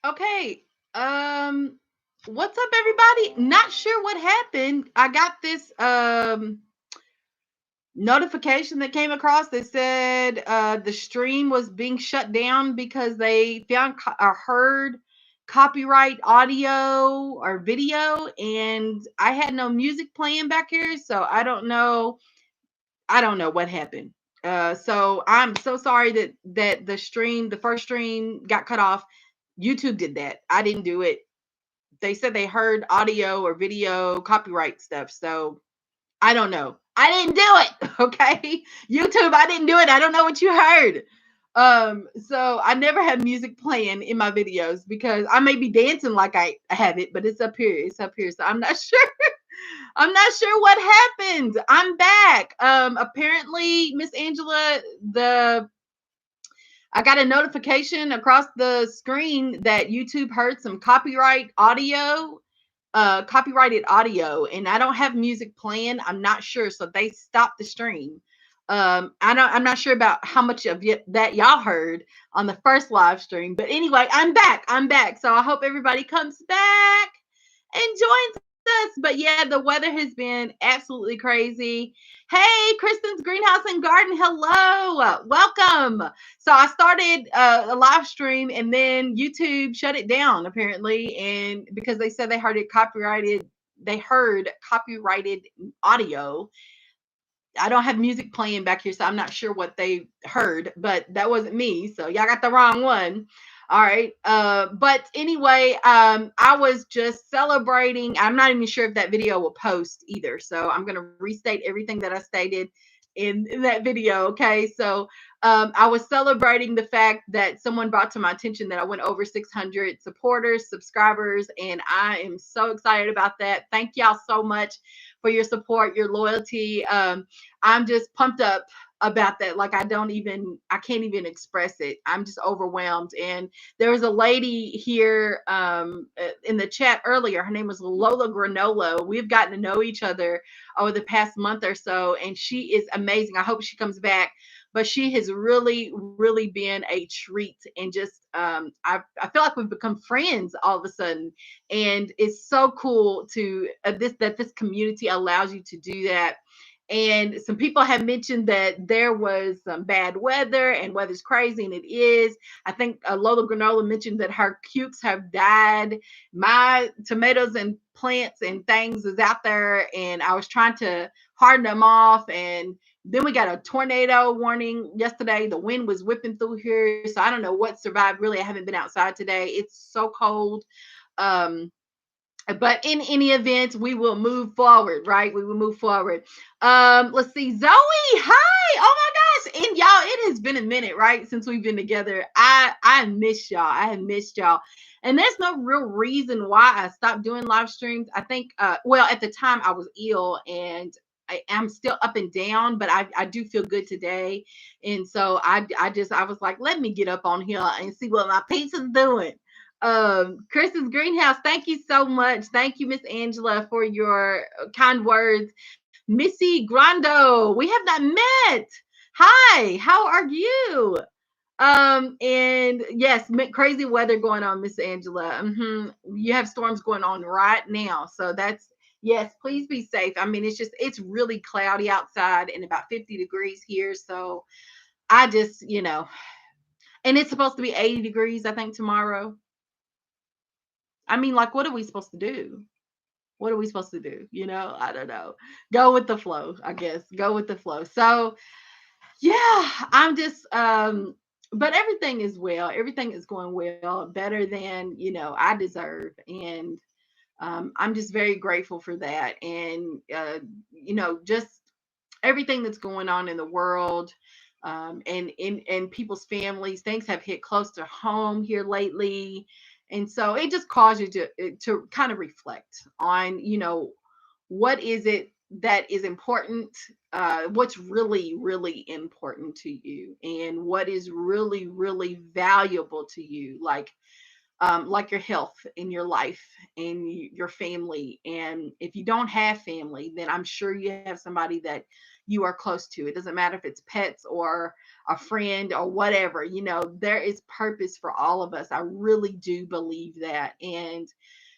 Okay. Um, what's up, everybody? Not sure what happened. I got this notification that came across that said the stream was being shut down because they found or heard copyright audio or video, and I had no music playing back here, so I don't know. I don't know what happened. So I'm so sorry that the first stream got cut off. YouTube did that. I didn't do it. They said they heard audio or video copyright stuff. So I don't know. I didn't do it. Okay. YouTube, I didn't do it. I don't know what you heard. So I never have music playing in my videos because I may be dancing like I have it, but it's up here. It's up here. So I'm not sure. I'm not sure what happened. I'm back. Apparently, Miss Angela, the I got a notification across the screen that YouTube heard some copyrighted audio, and I don't have music playing. I'm not sure, so they stopped the stream. I'm not sure about how much of that y'all heard on the first live stream, but anyway, I'm back. I'm back. So I hope everybody comes back and joins us. But yeah, the weather has been absolutely crazy. Hey, Kristen's Greenhouse and Garden. Hello. Welcome. So I started a live stream and then YouTube shut it down apparently. And because they said they heard copyrighted audio. I don't have music playing back here, so I'm not sure what they heard, but that wasn't me. So y'all got the wrong one. All right. But anyway, I was just celebrating. I'm not even sure if that video will post either. So I'm gonna restate everything that I stated in that video. Okay. So I was celebrating the fact that someone brought to my attention that I went over 600 supporters, subscribers, and I am so excited about that. Thank y'all so much for your support, your loyalty. I'm just pumped up about that. Like I can't even express it. I'm just overwhelmed. And there was a lady here in the chat earlier. Her name was Lola Granola. We've gotten to know each other over the past month or so, and she is amazing. I hope she comes back. But she has really, really been a treat, and just I feel like we've become friends all of a sudden, and it's so cool to this community allows you to do that. And some people have mentioned that there was some bad weather and weather's crazy, and it is. I think Lola Granola mentioned that her cukes have died. My tomatoes and plants and things is out there, and I was trying to harden them off. And then we got a tornado warning yesterday. The wind was whipping through here, so I don't know what survived. Really, I haven't been outside today. It's so cold. Um, but in any event, we will move forward, right? We will move forward. Let's see. Zoe, hi. Oh my gosh. And y'all, it has been a minute, right? Since we've been together. I miss y'all. I have missed y'all. And there's no real reason why I stopped doing live streams. I think well, at the time I was ill, and I am still up and down, but I do feel good today. And so I was like, let me get up on here and see what my pizza's doing. Chris's Greenhouse, thank you so much. Thank you, Miss Angela, for your kind words. Missy Grando, we have not met. Hi, how are you? And yes, crazy weather going on, Miss Angela. You have storms going on right now, so that's yes. Please be safe. I mean, it's really cloudy outside and about 50 degrees here, so I just and it's supposed to be 80 degrees, I think, tomorrow. I mean, like, what are we supposed to do? What are we supposed to do? I don't know. Go with the flow, I guess. Go with the flow. So, yeah, I'm just but everything is well. Everything is going well, better than, I deserve. And I'm just very grateful for that. And just everything that's going on in the world. And in people's families, things have hit close to home here lately, and so it just caused you to kind of reflect on what is it that is important, what's really really important to you, and what is really really valuable to you, like your health in your life and your family. And if you don't have family, then I'm sure you have somebody that you are close to. It doesn't matter if it's pets or a friend or whatever. There is purpose for all of us. I really do believe that. And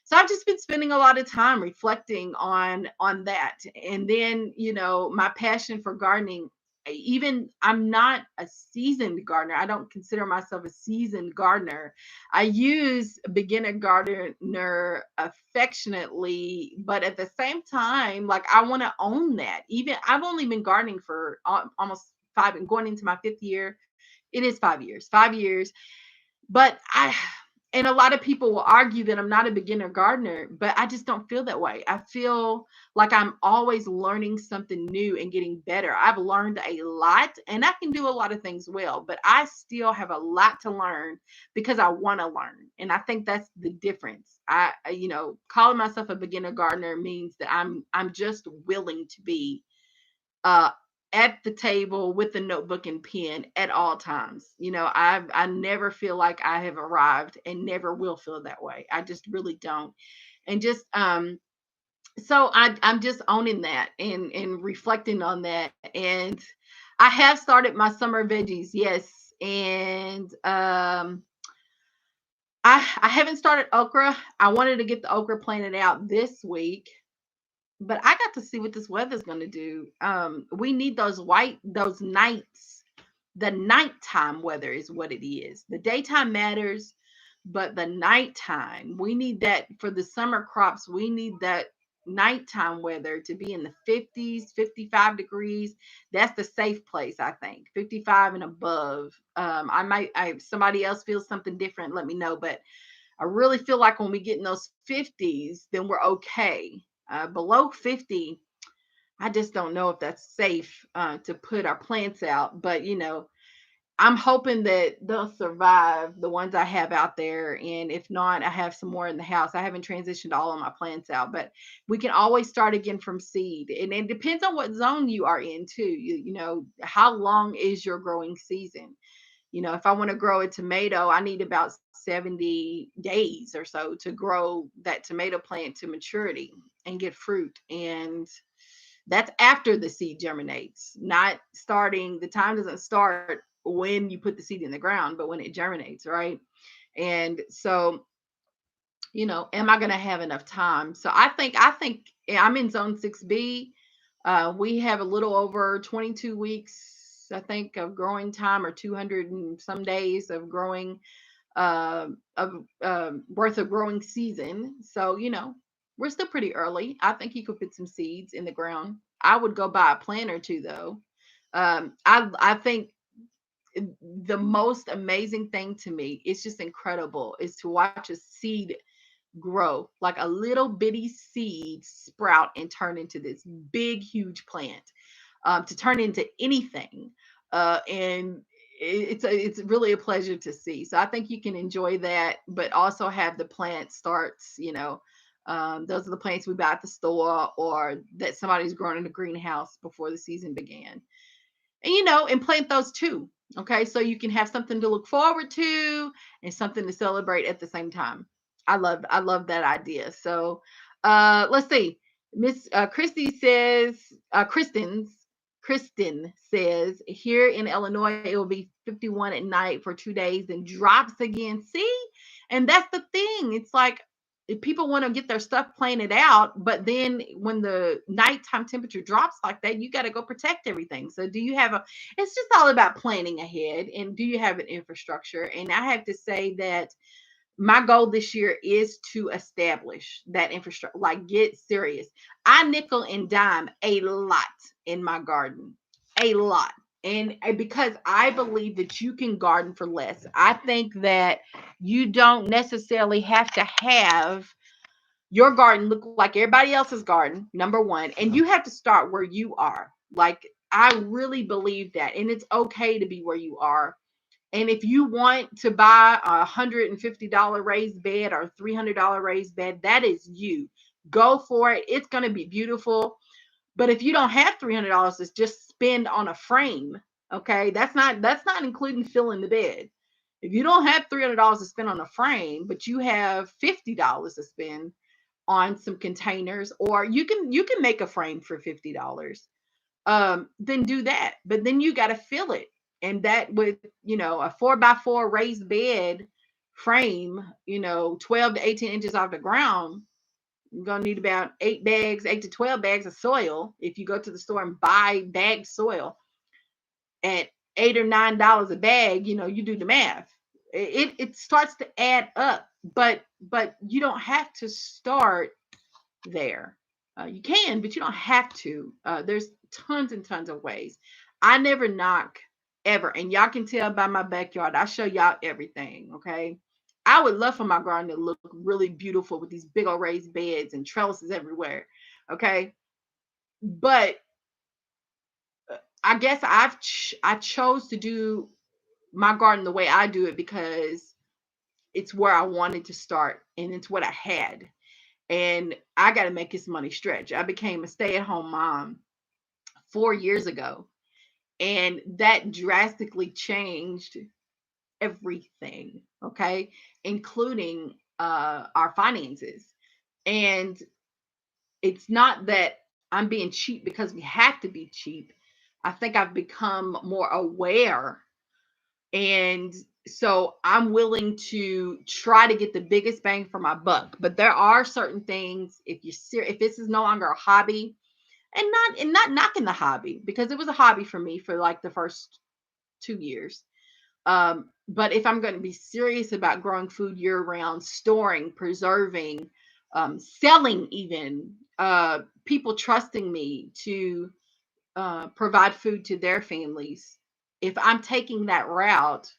so I've just been spending a lot of time reflecting on that. And then, my passion for gardening, even I'm not a seasoned gardener. I don't consider myself a seasoned gardener. I use beginner gardener affectionately, but at the same time, like I want to own that. Even I've only been gardening for almost five and going into my fifth year. It is 5 years, 5 years. But and a lot of people will argue that I'm not a beginner gardener, but I just don't feel that way. I feel like I'm always learning something new and getting better. I've learned a lot and I can do a lot of things well, but I still have a lot to learn because I want to learn. And I think that's the difference. Calling myself a beginner gardener means that I'm just willing to be uh at the table with the notebook and pen at all times. I never feel like I have arrived and never will feel that way. I just really don't. And just so I'm just owning that and reflecting on that. And I have started my summer veggies, yes. And I haven't started okra. I wanted to get the okra planted out this week, but I got to see what this weather's going to do. We need those nights. The nighttime weather is what it is. The daytime matters, but the nighttime, we need that for the summer crops. We need that nighttime weather to be in the 50s, 55 degrees. That's the safe place, I think. 55 and above. Somebody else feels something different, let me know. But I really feel like when we get in those 50s, then we're okay. Below 50, I just don't know if that's safe to put our plants out. But, I'm hoping that they'll survive, the ones I have out there. And if not, I have some more in the house. I haven't transitioned all of my plants out, but we can always start again from seed. And it depends on what zone you are in, too. How long is your growing season? If I want to grow a tomato, I need about 70 days or so to grow that tomato plant to maturity and get fruit. And that's after the seed germinates, not starting. The time doesn't start when you put the seed in the ground, but when it germinates, right? And so, am I going to have enough time? So I think I'm in zone 6B. We have a little over 22 weeks, I think, of growing time, or 200 and some days of growing, of worth of growing season. So, we're still pretty early. I think you could put some seeds in the ground. I would go buy a plant or two though. I think the most amazing thing to me, it's just incredible, is to watch a seed grow, like a little bitty seed sprout and turn into this big, huge plant, to turn into anything. And it's really a pleasure to see. So I think you can enjoy that, but also have the plant starts. Those are the plants we buy at the store or that somebody's grown in a greenhouse before the season began. And and plant those too. Okay, so you can have something to look forward to and something to celebrate at the same time. I love that idea. So let's see. Miss Christy says, Kristen says, here in Illinois it will be 51 at night for 2 days and drops again. See? And that's the thing. It's like, if people want to get their stuff planted out, but then when the nighttime temperature drops like that, you got to go protect everything. So do you have it's just all about planning ahead, and do you have an infrastructure? And I have to say that my goal this year is to establish that infrastructure, like get serious. I nickel and dime a lot in my garden, a lot. And because I believe that you can garden for less, I think that you don't necessarily have to have your garden look like everybody else's garden, number one. And you have to start where you are. Like, I really believe that. And it's okay to be where you are. And if you want to buy $150 raised bed or $300 raised bed, that is you. Go for it. It's going to be beautiful. But if you don't have $300 to just spend on a frame, okay, that's not including filling the bed. If you don't have $300 to spend on a frame, but you have $50 to spend on some containers, or you can make a frame for $50. then do that. But then you got to fill it. And that with, a 4x4 raised bed frame, 12 to 18 inches off the ground, you're going to need about 8 bags, 8 to 12 bags of soil. If you go to the store and buy bagged soil at $8 or $9 a bag, you do the math. It starts to add up, but you don't have to start there. You can, but you don't have to. There's tons and tons of ways. I never knock ever, and y'all can tell by my backyard. I show y'all everything. Okay, I would love for my garden to look really beautiful with these big old raised beds and trellises everywhere. Okay, but I guess I chose to do my garden the way I do it because it's where I wanted to start and it's what I had. And I got to make this money stretch. I became a stay-at-home mom 4 years ago, and that drastically changed everything. Okay, including our finances. And it's not that I'm being cheap because we have to be cheap. I think I've become more aware, and so I'm willing to try to get the biggest bang for my buck. But there are certain things, if this is no longer a hobby, and not knocking the hobby, because it was a hobby for me for like the first 2 years. But if I'm going to be serious about growing food year round, storing, preserving, selling, even people trusting me to provide food to their families, if I'm taking that route,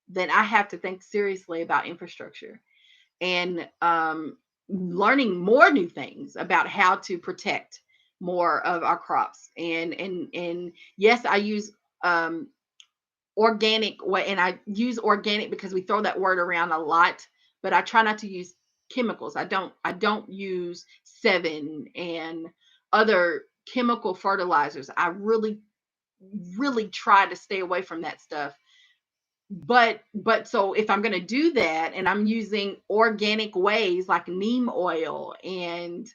then I have to think seriously about infrastructure and learning more new things about how to protect more of our crops. And yes, I use organic way, and I use organic because we throw that word around a lot, but I try not to use chemicals. I don't use Seven and other chemical fertilizers. I really try to stay away from that stuff. But so if I'm going to do that and I'm using organic ways like neem oil and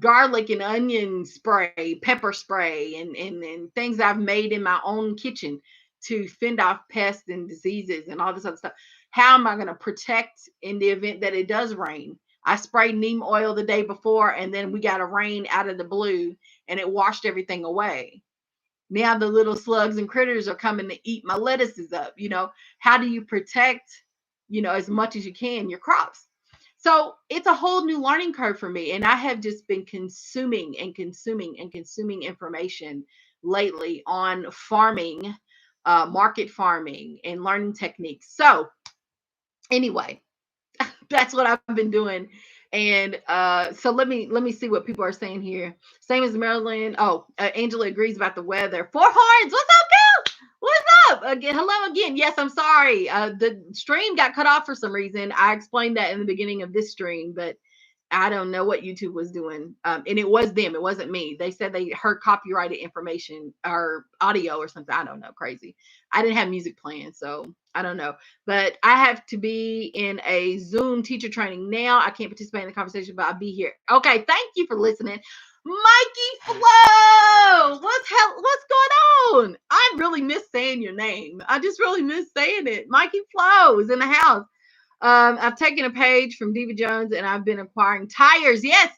garlic and onion spray, pepper spray, and things I've made in my own kitchen to fend off pests and diseases and all this other stuff. How am I going to protect in the event that it does rain? I sprayed neem oil the day before, and then we got a rain out of the blue, and it washed everything away. Now the little slugs and critters are coming to eat my lettuces up. How do you protect, as much as you can, your crops? So it's a whole new learning curve for me. And I have just been consuming and consuming and consuming information lately on farming, market farming, and learning techniques. So anyway, that's what I've been doing. And so let me see what people are saying here. Same as Maryland. Oh, Angela agrees about the weather. Four Horns, what's up, girl? What's up? Again, hello again. Yes, I'm sorry. The stream got cut off for some reason. I explained that in the beginning of this stream, but I don't know what YouTube was doing. And it was them. It wasn't me. They said they heard copyrighted information or audio or something. I don't know. Crazy. I didn't have music playing, so I don't know. But I have to be in a Zoom teacher training now. I can't participate in the conversation, but I'll be here. Okay. Thank you for listening. Mikey Flo, what's going on? I really miss saying your name. I just really miss saying it. Mikey Flo is in the house. I've taken a page from Diva Jones and I've been acquiring tires. Yes,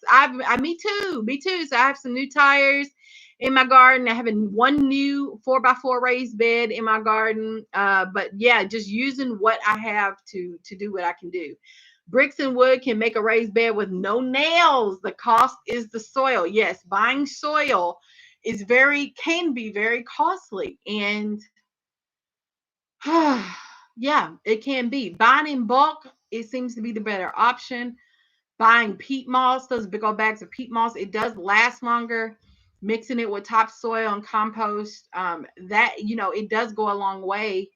me too. Me too. So I have some new tires in my garden. I have one new 4x4 raised bed in my garden. But yeah, just using what I have to do what I can do. Bricks and wood can make a raised bed with no nails. The cost is the soil. Yes, buying soil can be very costly. And yeah, it can be. Buying in bulk, it seems to be the better option. Buying peat moss, those big old bags of peat moss, it does last longer. Mixing it with topsoil and compost, it does go a long way.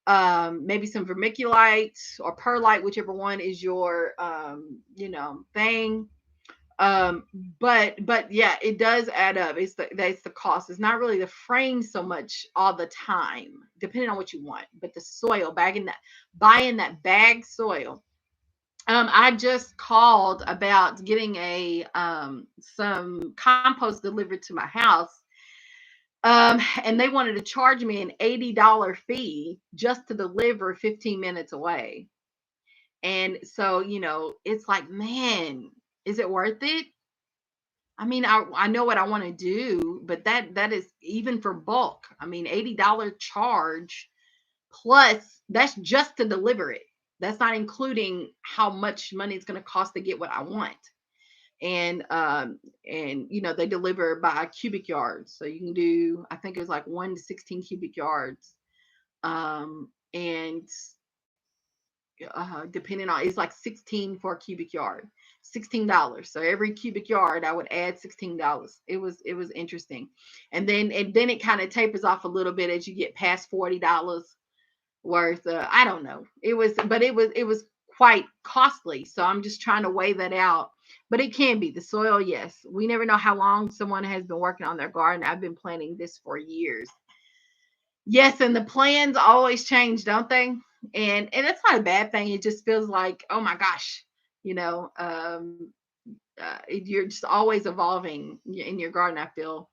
Maybe some vermiculite or perlite, whichever one is your thing. um but yeah, it does add up. That's the cost. It's not really the frame so much all the time, depending on what you want, but the soil, buying that bag soil. I just called about getting a some compost delivered to my house, And they wanted to charge me an $80 fee just to deliver 15 minutes away. And so, it's like, man, is it worth it? I mean, I know what I want to do, but that is even for bulk. I mean, $80 charge plus that's just to deliver it. That's not including how much money it's going to cost to get what I want. And they deliver by cubic yards. So you can do, I think it was like 1 to 16 cubic yards. And depending on, it's like 16 for a cubic yard, $16. So every cubic yard I would add $16. It was interesting. And then it kind of tapers off a little bit as you get past $40 worth. I don't know. It was quite costly. So I'm just trying to weigh that out. But it can be the soil. Yes, we never know how long someone has been working on their garden. I've been planting this for years. Yes, and the plans always change, don't they? And that's not a bad thing. It just feels like, oh my gosh, you know, um, you're just always evolving in your garden, I feel.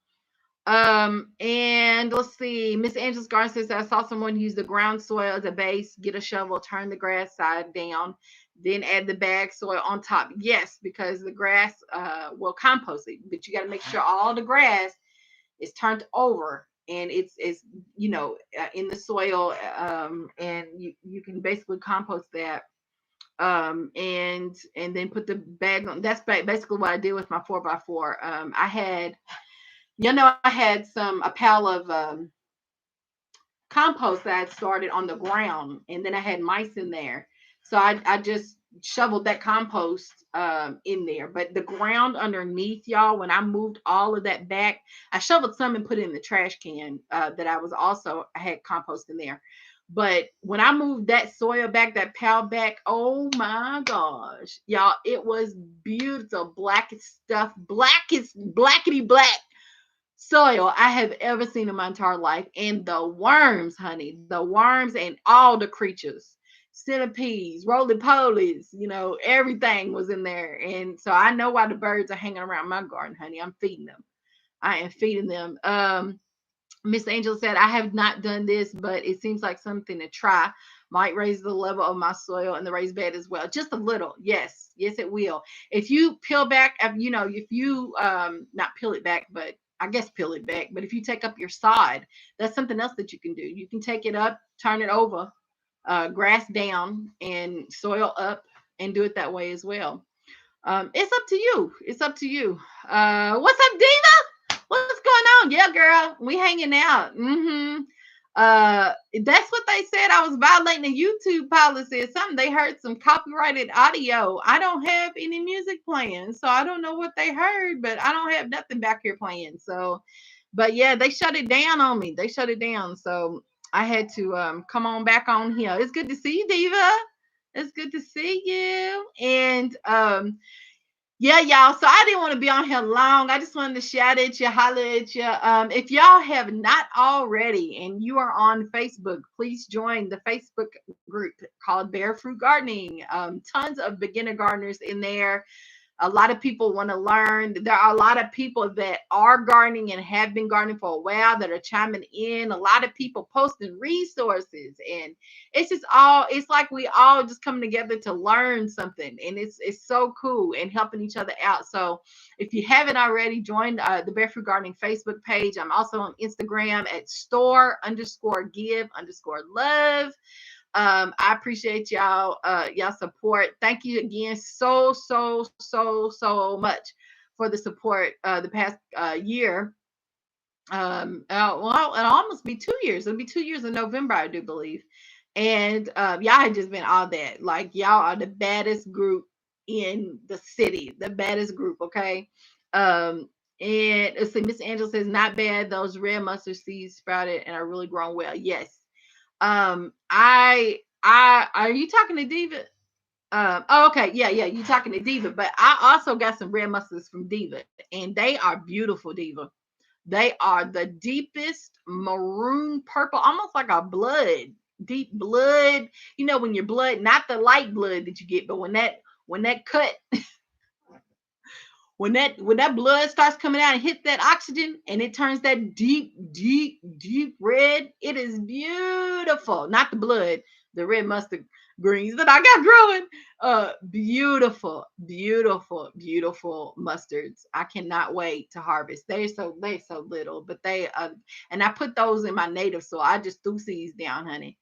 And let's see, Miss Angela's garden says, I saw someone use the ground soil as a base, get a shovel, turn the grass side down, then add the bag soil on top. Yes, because the grass will compost it, but you got to make sure all the grass is turned over and it's in the soil, and you can basically compost that, and then put the bag on. That's basically what I did with my 4x4. I had a pile of compost that I had started on the ground, and then I had mice in there. So I just shoveled that compost in there. But the ground underneath, y'all, when I moved all of that back, I shoveled some and put it in the trash can that I had compost in there. But when I moved that soil back, that pile back, oh my gosh, y'all, it was beautiful, blackest stuff, blackest, blackety black soil I have ever seen in my entire life. And the worms, honey, the worms and all the creatures, centipedes, roly polies, everything was in there. And so I know why the birds are hanging around my garden, honey. I'm feeding them. I am feeding them. Miss Angel said, I have not done this, but it seems like something to try. Might raise the level of my soil in the raised bed as well. Just a little. Yes. Yes, it will. If you peel back, if you not peel it back, but I guess peel it back. But if you take up your sod, that's something else that you can do. You can take it up, turn it over, grass down, and soil up, and do it that way as well. It's up to you. It's up to you. What's up, Diva? What's going on? Yeah, girl, we hanging out. That's what they said. I was violating the YouTube policy or something. They heard some copyrighted audio. I don't have any music playing, so I don't know what they heard, but I don't have nothing back here playing. So, but yeah, they shut it down on me. They shut it down. So I had to come on back on here. It's good to see you, Diva. It's good to see you. And yeah, y'all. So I didn't want to be on here long. I just wanted to shout at you, holler at you. If y'all have not already and you are on Facebook, please join the Facebook group called Bare Fruit Gardening. Tons of beginner gardeners in there. A lot of people want to learn. There are a lot of people that are gardening and have been gardening for a while that are chiming in. A lot of people posting resources, and it's like we all just come together to learn something, and it's so cool and helping each other out. So if you haven't already joined the Barefoot Gardening Facebook page, I'm also on Instagram at store_give_love. I appreciate y'all support. Thank you again so much for the support the past year. Well, it'll almost be 2 years. It'll be 2 years in November, I do believe. And y'all have just been all that. Like, y'all are the baddest group in the city, the baddest group. Okay. And let's see, Miss Angela says, not bad. Those red mustard seeds sprouted and are really grown well. Yes. I are you talking to Diva? Oh, okay, yeah, you talking to Diva, but I also got some red mustards from Diva, and they are beautiful, Diva. They are the deepest maroon purple, almost like a blood, deep blood. When your blood, not the light blood that you get, but when that cut when that blood starts coming out and hit that oxygen and it turns that deep, deep, deep red, it is beautiful. Not the blood, the red mustard greens that I got growing. Beautiful, beautiful, beautiful mustards. I cannot wait to harvest. They're so little, but they and I put those in my native soil. I just threw seeds down, honey.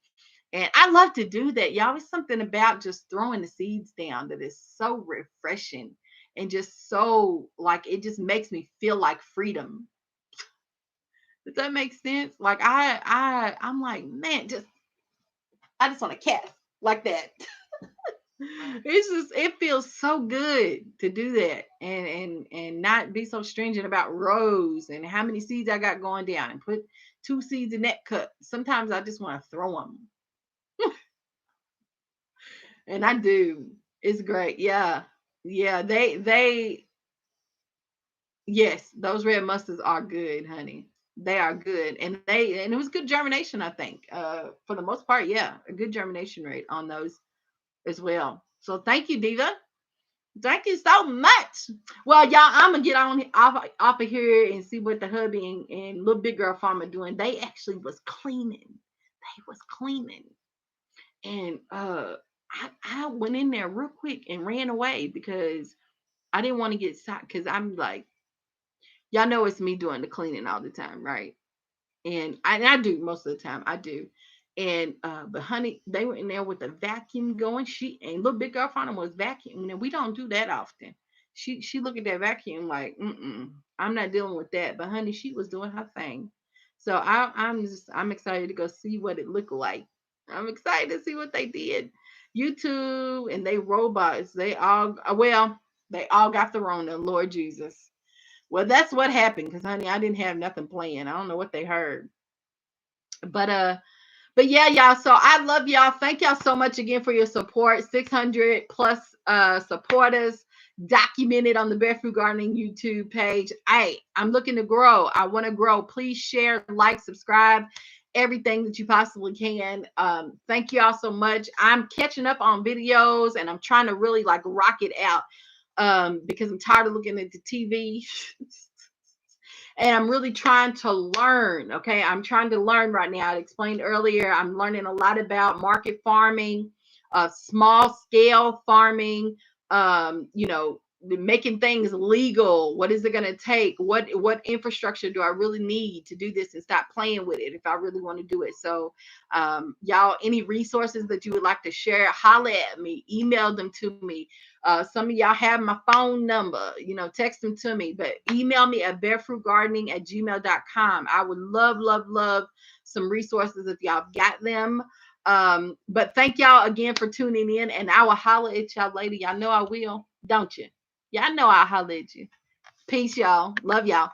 And I love to do that. Y'all, it's something about just throwing the seeds down that is so refreshing and just so like it just makes me feel like freedom. Does that make sense? Like I'm like, man, I just want to cast like that. It's just it feels so good to do that and not be so stringent about rows and how many seeds I got going down and put two seeds in that cup. Sometimes I just want to throw them. And I do. It's great. Yeah. Yeah. Yes, those red mustards are good, honey. They are good. And it was good germination, I think. For the most part, yeah, a good germination rate on those as well. So thank you, Diva. Thank you so much. Well, y'all, I'm gonna get on off of here and see what the hubby and little big girl farmer doing. They actually was cleaning. They was cleaning. And I went in there real quick and ran away because I didn't want to get shot because I'm like, y'all know it's me doing the cleaning all the time, right? And I do most of the time. I do. And but honey, they were in there with the vacuum going. She and little big girl found was vacuuming, and we don't do that often. She looked at that vacuum like, I'm not dealing with that. But honey, she was doing her thing. So I'm excited to go see what it looked like. I'm excited to see what they did. YouTube and they robots, they all got the Rona, Lord Jesus. Well, that's what happened because honey, I didn't have nothing playing. I don't know what they heard. But but yeah, y'all. So I love y'all. Thank y'all so much again for your support. 600 plus supporters documented on the Barefoot Gardening YouTube page. I'm looking to grow. I want to grow. Please share, like, subscribe, everything that you possibly can. Thank you all so much. I'm catching up on videos and I'm trying to really like rock it out because I'm tired of looking at the TV. And I'm really trying to learn. Okay, I'm trying to learn right now. I explained earlier, I'm learning a lot about market farming, small scale farming. Making things legal. What is it going to take? What infrastructure do I really need to do this and stop playing with it if I really want to do it? So, y'all, any resources that you would like to share, holla at me, email them to me. Some of y'all have my phone number, text them to me, but email me at barefootgardening@gmail.com. I would love, love, love some resources if y'all got them. But thank y'all again for tuning in, and I will holler at y'all later. Y'all know I will, don't you? Y'all know I'll holler at you. Peace, y'all. Love y'all.